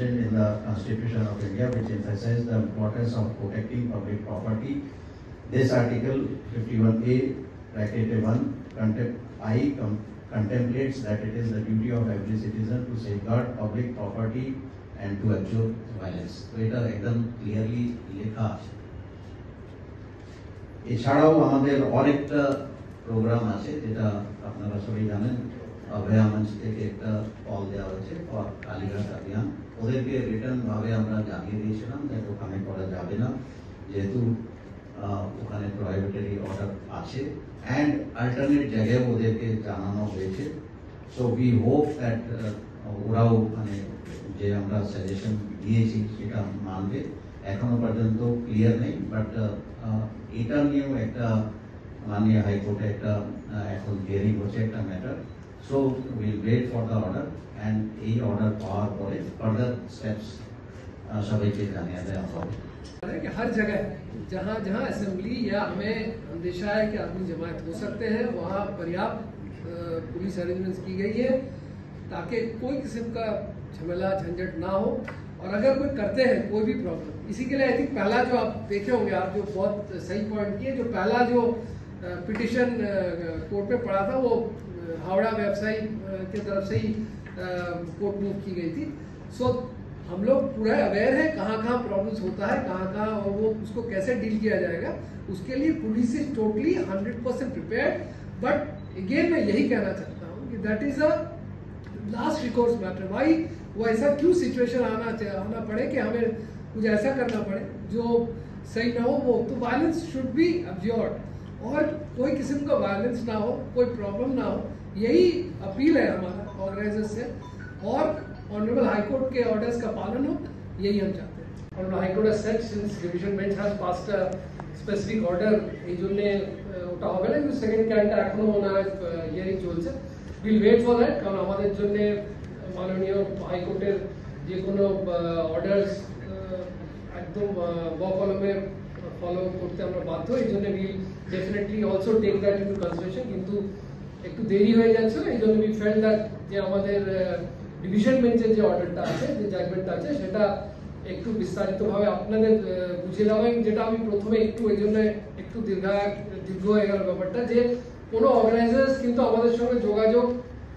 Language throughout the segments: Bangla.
mentioned in the Constitution of India, which emphasizes the importance of protecting public property. This Article 51A, bracket 1, contemplates that it is the duty of every citizen to safeguard public property and to abjure violence. तो এটা एकदम clearly লেখা আছে। এছাড়াও আমাদের অনেকটা প্রোগ্রাম আছে যেটা আপনারা সবাই জানেন। অভয়া মঞ্চ থেকে একটা কল দেওয়া হয়েছে কালীঘাট অভিযান, ওদেরকে রিটার্ন ভাবে আমরা জানিয়ে দিয়েছিলাম যে ওখানে করা যাবে না, যেহেতু ওখানে প্রহিবিটরি অর্ডার আছে অ্যান্ড অল্টারনেট জায়গায় ওদেরকে জানানো হয়েছে। সো উই হোপ দ্যাট ওরাও মানে যে আমরা সাজেশন দিয়েছি সেটা মানবে। এখনো পর্যন্ত ক্লিয়ার নেই, বাট এটা নিয়েও একটা মাননীয় হাইকোর্টে একটা এখন হিয়ারিং হচ্ছে একটা matter. So will wait for the order and এই অর্ডার পাওয়ার পরে ফার্দার স্টেপস सबको जानिए देना होगा कि हर जगह जहाँ जहाँ असेंबली या हमें अंदेशा है कि आदमी जमायत हो सकते हैं वहाँ पर्याप्त पुलिस अरेंजमेंट्स की गई है ताकि कोई किस्म का झमेला झंझट ना हो। और अगर कोई करते हैं कोई भी प्रॉब्लम, इसी के लिए आई थिंक पहला जो आप देखे होंगे, आप जो बहुत सही पॉइंट किए, जो पहला जो पिटिशन कोर्ट में पड़ा था वो हावड़ा वेबसाइट की तरफ से ही कोर्ट मूव की गई थी। सो हम लोग पूरा अवेयर है कहाँ कहाँ प्रॉब्लम्स होता है, कहाँ कहाँ, और वो उसको कैसे डील किया जाएगा, उसके लिए police is totally 100% prepared. But again मैं यही कहना चाहता हूँ कि that is a last recourse matter. भाई वो ऐसा क्यों सिचुएशन आना पड़े कि हमें कुछ ऐसा करना पड़े जो सही ना हो। वो तो वायलेंस शुड बी अब्जॉर्ड और कोई किस्म का वायलेंस ना हो, कोई प्रॉब्लम ना हो, यही अपील है हमारा ऑर्गेनाइजर्स से। और ऑनरेबल हाईकोर्ट के ऑर्डर्स का पालन हो, यही हम चाहते हैं। Honourable high court has said since division bench has passed a specific order, এই জন্য ওটা হবে না, কিন্তু সেকেন্ড ক্যান্টা এখনো ওনার হিয়ারিং চলছে। উইল ওয়েট ফর দ্যাট, কারণ আমাদের জন্য মাননীয় হাইকোর্টের যে কোনো অর্ডার্স একদম বকলমে ফলো করতে আমরা বাধ্য, এই জন্য will definitely also take that into consideration. কিন্তু একটু দেরি হয়ে যাচ্ছে না, এই জন্য উই ফেল্ট দ্যাট যে আমাদের ডিভিশন বেঞ্চের যে অর্ডারটা আছে, যে জাজমেন্টটা আছে, সেটা একটু বিস্তারিতভাবে আপনাদের বুঝিয়ে দেওয়া। যেটা আমি প্রথমে একটু এই জন্য একটু দীর্ঘ হয়ে গেল ব্যাপারটা, যে কোনো অর্গানাইজার্স কিন্তু আমাদের সঙ্গে যোগাযোগ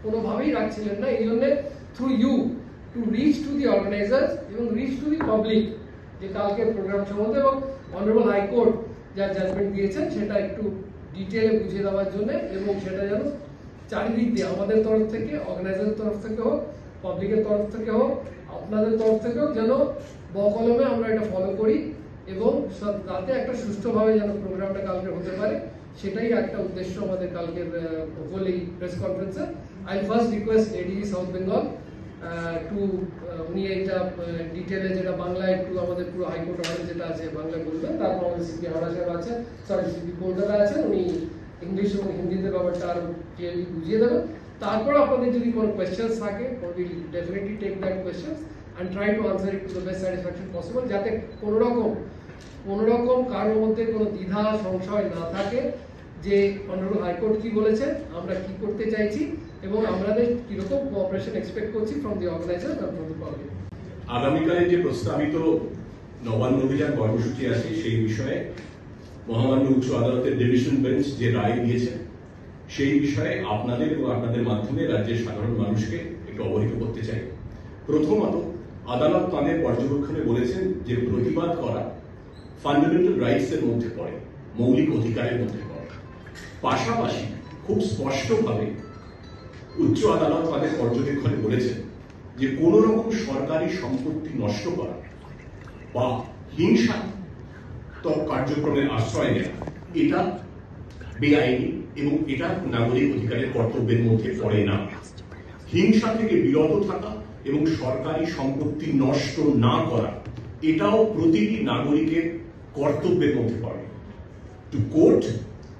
কোনোভাবেই রাখছিলেন না। এই জন্য through you to reach to the organisers এবং রিচ টু দি পাবলিক যে কালকে প্রোগ্রাম সম্বন্ধে এবং অনারেবল হাইকোর্ট যা জাজমেন্ট দিয়েছেন সেটা একটু ডিটেলে বুঝিয়ে দেওয়ার জন্য, এবং সেটা যেন চারিদিক দিয়ে আমাদের তরফ থেকে, অর্গানাইজারের তরফ থেকে হোক, পাবলিকের তরফ থেকে হোক, আপনাদের তরফ থেকে হোক, যেন বকলমে আমরা এটা ফলো করি এবং যাতে একটা সুষ্ঠুভাবে যেন প্রোগ্রামটা কালকে হতে পারে, সেটাই একটা উদ্দেশ্য আমাদের কালকের হোল এই প্রেস কনফারেন্সে। I first request ADG south Bengal to উনি এইটা ডিটেলে যেটা বাংলায় একটু আমাদের পুরো হাইকোর্ট অর্ডার যেটা আছে বাংলায় বলবেন, তারপর আমাদের সিপি হাওড়া সাহেব আছে, সরি সিপি কলকাতা আছে, উনি ইংলিশ এবং হিন্দিতে ব্যাপারটা আরো ক্লিয়ারলি বুঝিয়ে দেবেন। তারপর আপনাদের যদি কোনো কোয়েশ্চেন্স থাকে, will definitely take that questions and try to answer it to the best satisfaction possible, যাতে কোনো রকম কারোর মধ্যে কোনো দ্বিধা সংশয় না থাকে যে অনারেবল হাইকোর্ট কি বলেছেন, আমরা কি করতে চাইছি এবং আমাদের কিরকম কোঅপারেশন এক্সপেক্ট করছি from the organiser and from the public. আগামীকালে যে প্রস্তাবিত নবান্ন অভিযান কর্মসূচি আছে সেই বিষয়ে মহামান্য উচ্চ আদালতের ডিভিশন বেঞ্চ যে রায় দিয়েছে সেই বিষয়ে আপনাদের এবং আপনাদের মাধ্যমে রাজ্যের সাধারণ মানুষকে একটু অবহিত করতে চাই। প্রথমত, আদালত তাদের পর্যবেক্ষণে বলেছেন যে প্রতিবাদ করা ফান্ডামেন্টাল রাইটস এর মধ্যে পড়ে, মৌলিক অধিকারের মধ্যে পড়ে। পাশাপাশি খুব স্পষ্টভাবে উচ্চ আদালত তাদের পর্যবেক্ষণে বলেছেন যে কোন রকম সরকারি সম্পত্তি নষ্ট করা বা হিংসাত্মক কার্যক্রমের আশ্রয় নেওয়া এটা বেআইনি এবং এটা নাগরিক অধিকারের কর্তব্যের মধ্যে পড়ে না। হিংসা থেকে বিরত থাকা এবং সরকারি সম্পত্তি নষ্ট না করা এটাও প্রতিটি নাগরিকের কর্তব্যের মধ্যে পড়ে। To quote,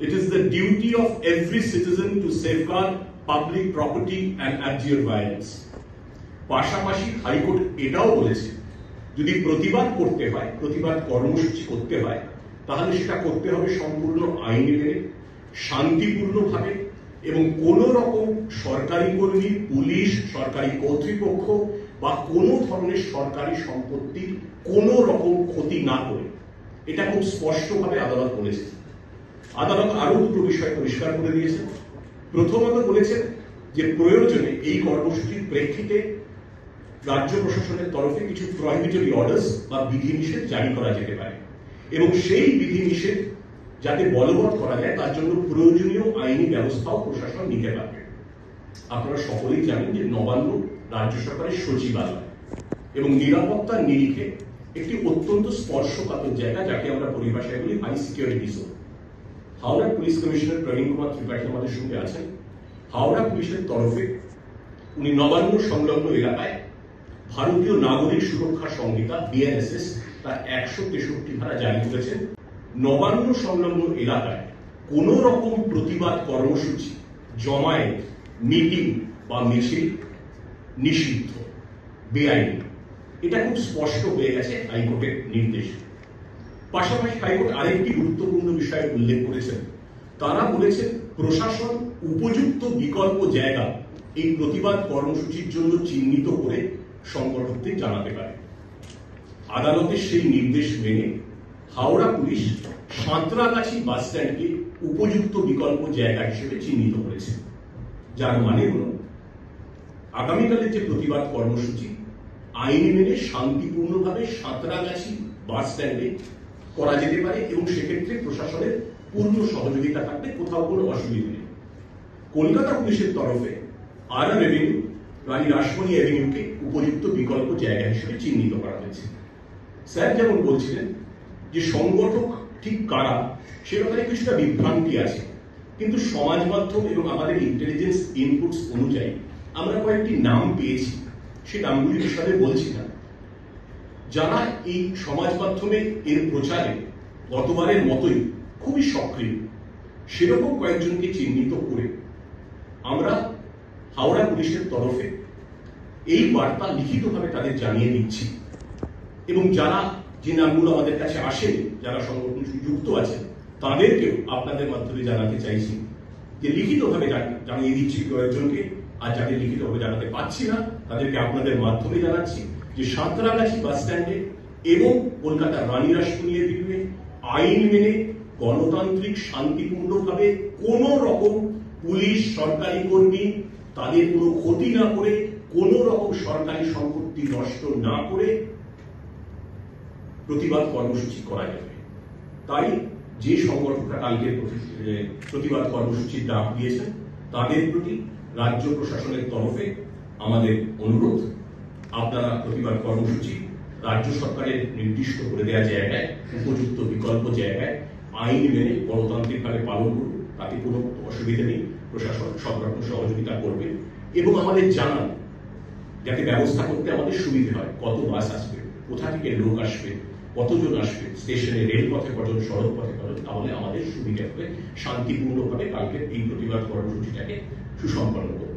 it is the duty of every citizen to safeguard public property and abjure violence. পাশাপাশি হাইকোর্ট এটাও বলেছে যদি প্রতিবাদ করতে হয়, প্রতিবাদ কর্মসূচি করতে হয়, তাহলে সেটা করতে হবে সম্পূর্ণ আইন মেনে, শান্তিপূর্ণভাবে, এবং কোন রকম সরকারি কর্মী, পুলিশ, সরকারি কর্তৃপক্ষ বা কোনো ধরনের সরকারি সম্পত্তির কোনো রকম ক্ষতি না করে, এটা খুব স্পষ্টভাবে আদালত বলেছে। আদালত আরো দুটো বিষয় পরিষ্কার করে দিয়েছেন। প্রথমত বলেছেন যে প্রয়োজনে এই কর্মসূচির প্রেক্ষিতে রাজ্য প্রশাসনের তরফে কিছু প্রহিবিটরি অর্ডার্স বা বিধিনিষেধ জারি করা যেতে পারে, এবং সেই বিধিনিষেধ যাতে বলবৎ করা যায় তার জন্য প্রয়োজনীয় আইনি ব্যবস্থাও প্রশাসন নিতে পারবে। আপনারা সকলেই জানেন যে নবান্ন রাজ্য সরকারের সচিবালয় এবং নিরাপত্তার নিরিখে একটি অত্যন্ত স্পর্শকাতর জায়গা, যাকে আমরা পরিভাষায় বলি high security zone. Howrah police commissioner Praveen Kumar Tripathi আমাদের সঙ্গে আছেন। হাওড়া পুলিশের তরফে উনি নবান্ন সংলগ্ন এলাকায় ভারতীয় নাগরিক সুরক্ষা সংহিতা BNSS তার 163 ধারা জারি করেছেন। নবান্ন সংলগ্ন এলাকায় কোন রকম প্রতিবাদ কর্মসূচি, জমায়েত, মিটিং বা মিছিল নিষিদ্ধ, বেআইনি। এটা খুব স্পষ্ট হয়ে গেছে হাইকোর্টের নির্দেশে। পাশাপাশি হাইকোর্ট আরেকটি গুরুত্বপূর্ণ বিষয় উল্লেখ করেছেন। তারা বলেছেন প্রশাসন উপযুক্ত বিকল্প জায়গা এই প্রতিবাদ কর্মসূচির জন্য চিহ্নিত করে সংগঠকদের জানাতে পারে। আদালতের সেই নির্দেশ মেনে হাওড়া পুলিশ সাঁতরাগাছি বাস স্ট্যান্ডকে উপযুক্ত বিকল্প জায়গা হিসেবে চিহ্নিত করেছে, যার মানে হল আগামীকালের যে প্রতিবাদ কর্মসূচি আইন মেনে শান্তিপূর্ণভাবে সাঁতরাগাছি বাস স্ট্যান্ডে করা যেতে পারে, এবং সেক্ষেত্রে প্রশাসনের পূর্ণ সহযোগিতা থাকবে, কোথাও কোনো অসুবিধা নেই। কলকাতা পুলিশের তরফে আরআর এভিনিউ, রানী রাসমণি এভিনিউকে উপযুক্ত বিকল্প জায়গা হিসেবে চিহ্নিত করা হয়েছে। স্যার যেমন বলছিলেন যে সংগঠক ঠিক কারা সে ব্যাপারে কিছুটা বিভ্রান্তি আছে, কিন্তু সমাজ মাধ্যম এবং আমাদের ইন্টেলিজেন্স ইনপুটস অনুযায়ী আমরা কয়েকটি নাম পেয়েছি, সে নামগুলি বিষয়ে বলছি না। যারা এই সমাজ মাধ্যমে এর প্রচারে গতবারের মতোই খুবই সক্রিয়, সেরকম কয়েকজনকে চিহ্নিত করে আমরা হাওড়া পুলিশের তরফে এই বার্তা লিখিতভাবে তাদের জানিয়ে দিচ্ছি, এবং যারা যে নামগুলো আমাদের কাছে আসেনি, যারা সংগঠন যুক্ত আছেন, তাদেরকেও আপনাদের মাধ্যমে জানাতে চাইছি যে লিখিতভাবে জানিয়ে দিচ্ছি কয়েকজনকে, আর যাদের লিখিতভাবে জানাতে পারছি না তাদেরকে আপনাদের মাধ্যমে জানাচ্ছি যে সাঁতরাগাছি বাস স্ট্যান্ডে এবং কলকাতার রানী রাসমণি এভিনিউয়ে আইন মেনে গণতান্ত্রিক শান্তিপূর্ণভাবে কোন রকম পুলিশ, সরকারি কর্মী তাদের কোনো ক্ষতি না করে, কোন রকম সরকারি সম্পত্তি নষ্ট না করে প্রতিবাদ কর্মসূচি করা যাবে। তাই যে সংগঠকরা কালকে প্রতিবাদ কর্মসূচির ডাক দিয়েছেন তাদের প্রতি রাজ্য প্রশাসনের তরফে আমাদের অনুরোধ, আপনারা প্রতিবাদ কর্মসূচি রাজ্য সরকারের নির্দিষ্ট করে দেওয়া জায়গায়, উপযুক্ত বিকল্প জায়গায় আইন মেনে গণতান্ত্রিকভাবে পালন করুন, তাতে কোনো অসুবিধা নেই। প্রশাসন সব রকম সহযোগিতা করবে, এবং আমাদের জানান যাতে ব্যবস্থা করতে আমাদের সুবিধে হয়। কত বাস আসবে, কোথা থেকে লোক আসবে, কতজন আসবে, স্টেশনে, রেলপথে কজন, সড়ক পথে কজন, তাহলে আমাদের সুবিধা হবে শান্তিপূর্ণভাবে কালকে এই প্রতিবাদ কর্মসূচিটাকে সুসম্পন্ন করতে।